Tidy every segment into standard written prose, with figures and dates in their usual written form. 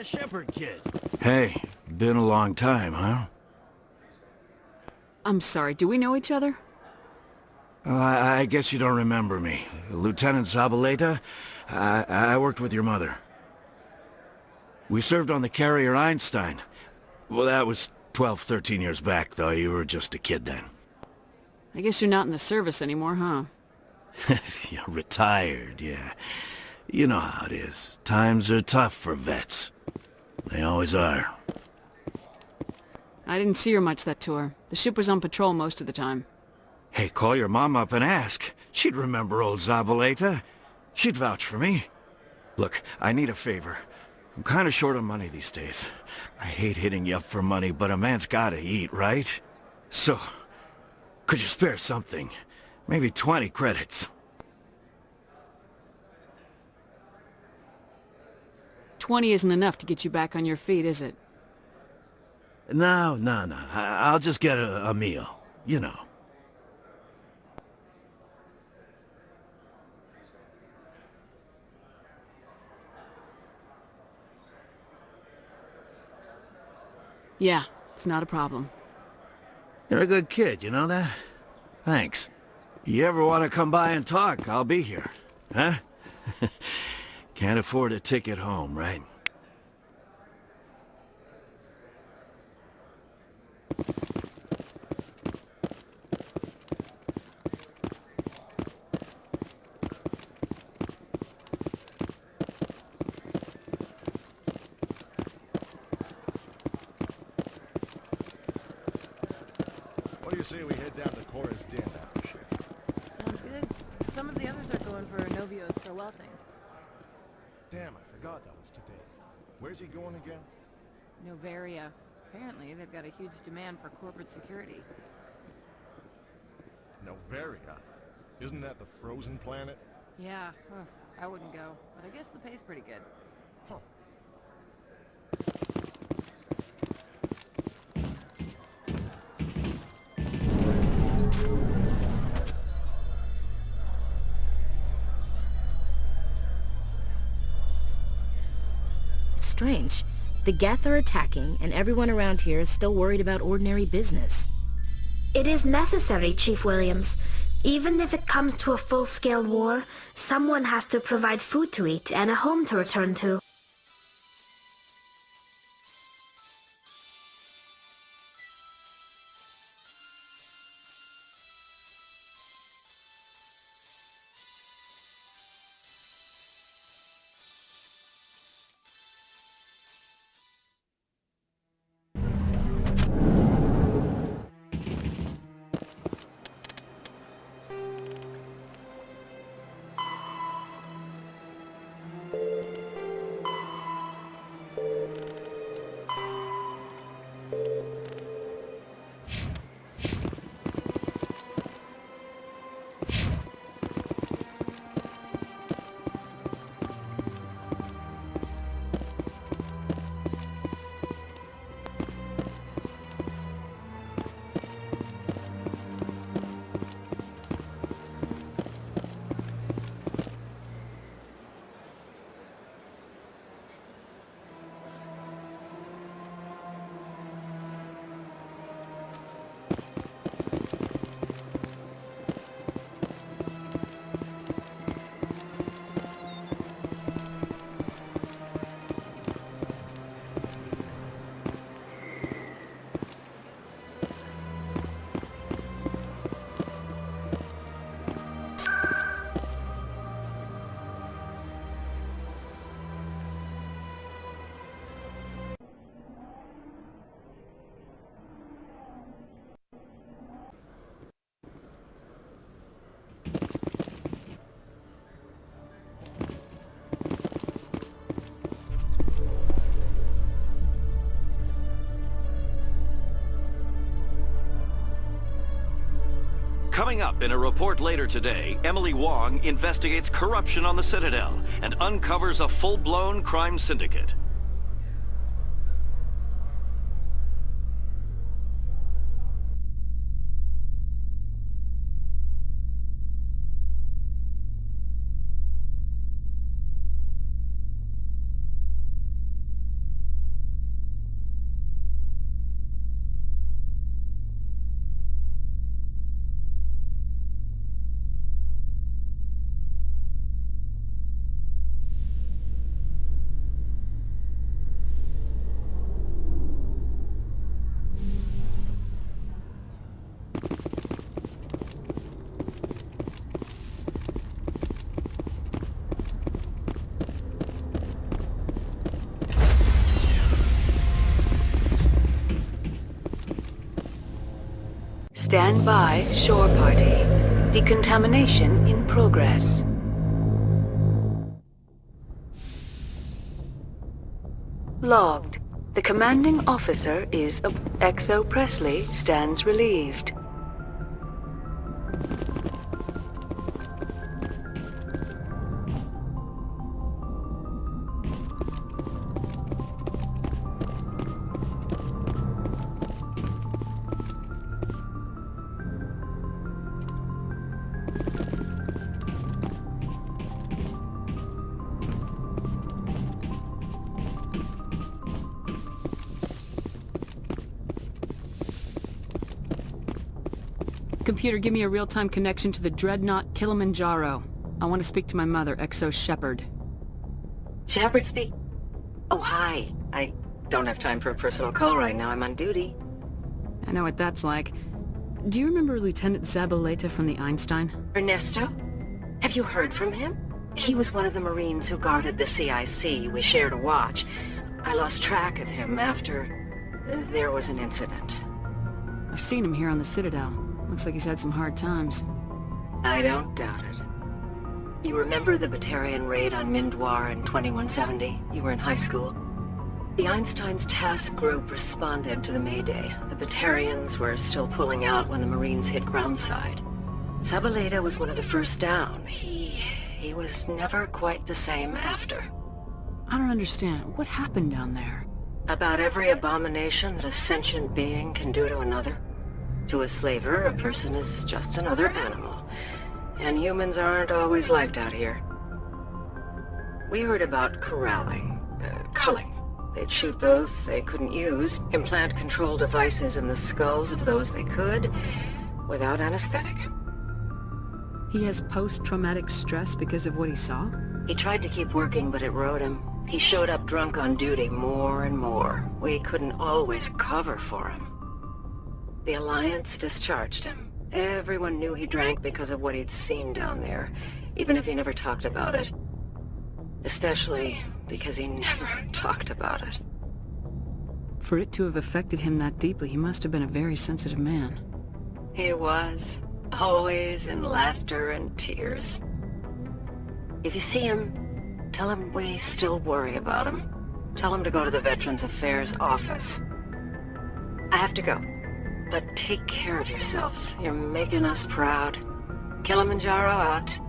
that shepherd kid? Hey, been a long time, huh? I'm sorry, do we know each other? I guess you don't remember me. Lieutenant Zabaleta? I worked with your mother. We served on the carrier Einstein. Well, that was 12, 13 years back, though. You were just a kid then. I guess you're not in the service anymore, huh? You're retired, yeah. You know how it is. Times are tough for vets. They always are. I didn't see her much that tour. The ship was on patrol most of the time. Hey, call your mom up and ask. She'd remember old Zabaleta. She'd vouch for me. Look, I need a favor. I'm kind of short on money these days. I hate hitting you up for money, but a man's gotta eat, right? So, could you spare something? Maybe 20 credits. 20 isn't enough to get you back on your feet, is it? No. I'll just get a meal. You know. Yeah, it's not a problem. You're a good kid, you know that? Thanks. You ever want to come by and talk, I'll be here. Huh? Can't afford a ticket home, right? What do you say we head down to Cora's Den after shift? Sounds good. Some of the others are going for Novio's farewell thing. Damn, I forgot that was today. Where's he going again? Novaria. Apparently, they've got a huge demand for corporate security. Novaria? Isn't that the frozen planet? Yeah, I wouldn't go, but I guess the pay's pretty good. Huh. It's strange. The Geth are attacking, and everyone around here is still worried about ordinary business. It is necessary, Chief Williams. Even if it comes to a full-scale war, someone has to provide food to eat and a home to return to. Coming up in a report later today, Emily Wong investigates corruption on the Citadel and uncovers a full-blown crime syndicate. Stand by, shore party. Decontamination in progress. Logged. The commanding officer is Exo Presley stands relieved. Computer, give me a real-time connection to the Dreadnought Kilimanjaro. I want to speak to my mother, Exo Shepard. Shepard speak? Oh, hi. I don't have time for a personal call right now. I'm on duty. I know what that's like. Do you remember Lieutenant Zabaleta from the Einstein? Ernesto? Have you heard from him? He was one of the Marines who guarded the CIC. We shared a watch. I lost track of him after there was an incident. I've seen him here on the Citadel. Looks like he's had some hard times. I don't doubt it. You remember the Batarian raid on Mindwar in 2170? You were in high school. The Einstein's task group responded to the Mayday. The Batarians were still pulling out when the Marines hit groundside. Zabaleta was one of the first down. He was never quite the same after. I don't understand. What happened down there? About every abomination that a sentient being can do to another. To a slaver, a person is just another animal. And humans aren't always liked out here. We heard about corralling, culling. They'd shoot those they couldn't use, implant control devices in the skulls of those they could, without anesthetic. He has post-traumatic stress because of what he saw? He tried to keep working, but it rode him. He showed up drunk on duty more and more. We couldn't always cover for him. The Alliance discharged him. Everyone knew he drank because of what he'd seen down there, even if he never talked about it. Especially because he never talked about it. For it to have affected him that deeply, he must have been a very sensitive man. He was. Always in laughter and tears. If you see him, tell him we still worry about him. Tell him to go to the Veterans Affairs office. I have to go. But take care of yourself. You're making us proud. Kilimanjaro out.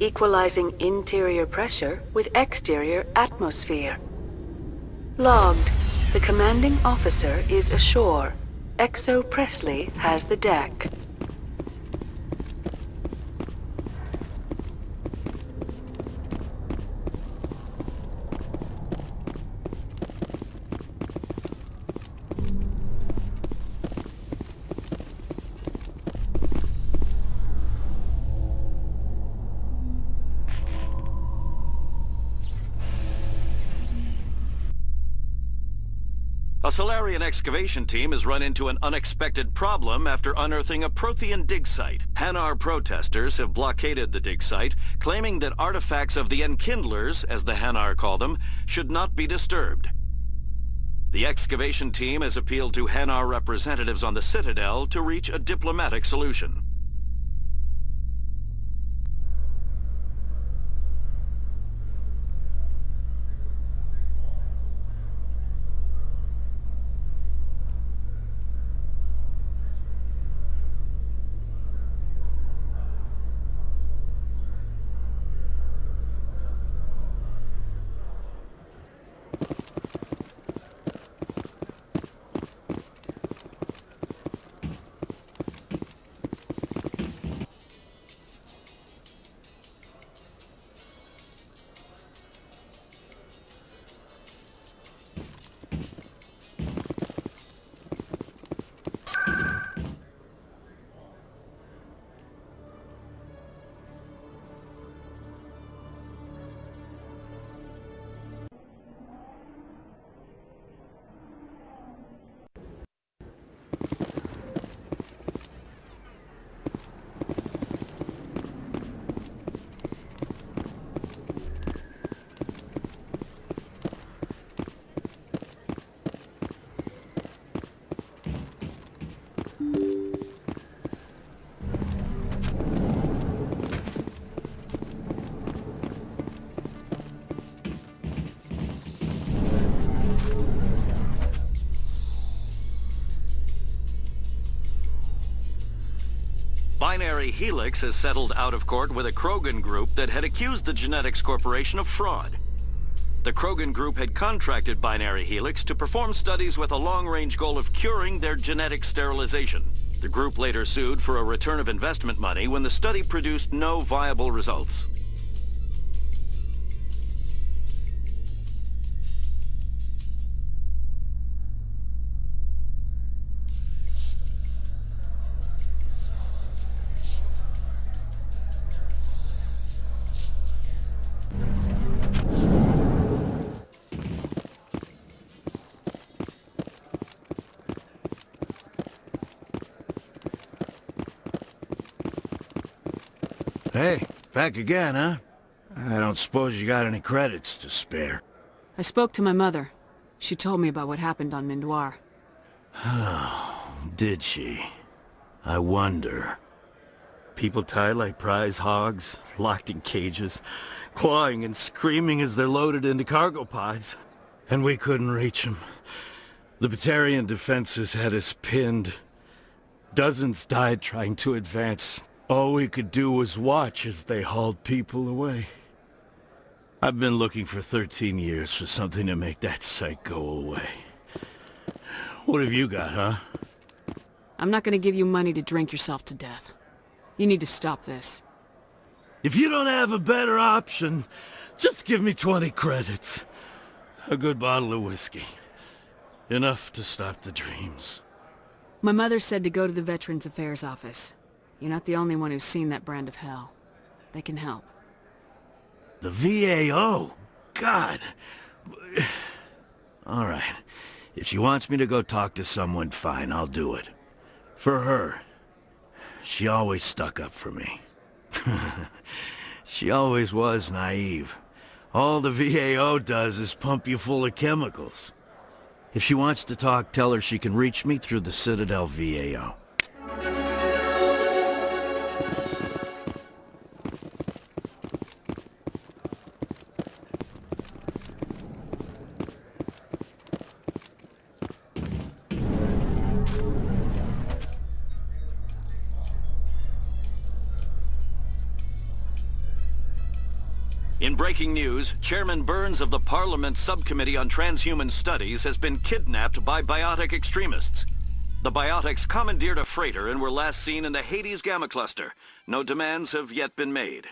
Equalizing interior pressure with exterior atmosphere. Logged. The commanding officer is ashore. Exo Presley has the deck. A Solarian excavation team has run into an unexpected problem after unearthing a Prothean dig site. Hanar protesters have blockaded the dig site, claiming that artifacts of the Enkindlers, as the Hanar call them, should not be disturbed. The excavation team has appealed to Hanar representatives on the Citadel to reach a diplomatic solution. Binary Helix has settled out of court with a Krogan group that had accused the Genetics Corporation of fraud. The Krogan group had contracted Binary Helix to perform studies with a long-range goal of curing their genetic sterilization. The group later sued for a return of investment money when the study produced no viable results. Hey, back again, huh? I don't suppose you got any credits to spare. I spoke to my mother. She told me about what happened on Mindoir. Did she? I wonder. People tied like prize hogs, locked in cages, clawing and screaming as they're loaded into cargo pods. And we couldn't reach them. The Batarian defenses had us pinned. Dozens died trying to advance. All we could do was watch as they hauled people away. I've been looking for 13 years for something to make that sight go away. What have you got, huh? I'm not gonna give you money to drink yourself to death. You need to stop this. If you don't have a better option, just give me 20 credits. A good bottle of whiskey. Enough to stop the dreams. My mother said to go to the Veterans Affairs office. You're not the only one who's seen that brand of hell. They can help. The VAO? God! All right. If she wants me to go talk to someone, fine, I'll do it. For her. She always stuck up for me. She always was naive. All the VAO does is pump you full of chemicals. If she wants to talk, tell her she can reach me through the Citadel VAO. In breaking news, Chairman Burns of the Parliament Subcommittee on Transhuman Studies has been kidnapped by biotic extremists. The biotics commandeered a freighter and were last seen in the Hades Gamma Cluster. No demands have yet been made.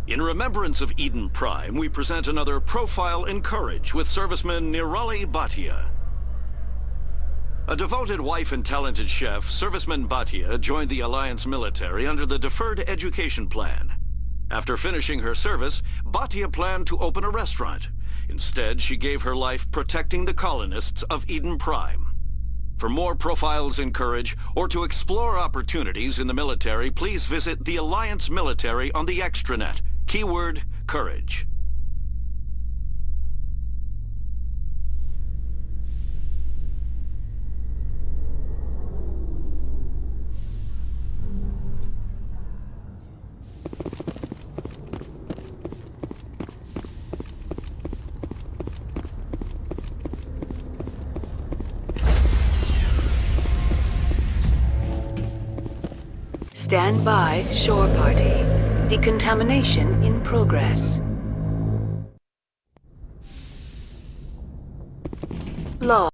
In remembrance of Eden Prime, we present another Profile in Courage with serviceman Nirali Bhatia. A devoted wife and talented chef, serviceman Bhatia joined the Alliance military under the Deferred Education Plan. After finishing her service, Bhatia planned to open a restaurant. Instead, she gave her life protecting the colonists of Eden Prime. For more Profiles in Courage, or to explore opportunities in the military, please visit the Alliance Military on the extranet. Keyword, Courage. Stand by, shore party. Decontamination in progress. Log.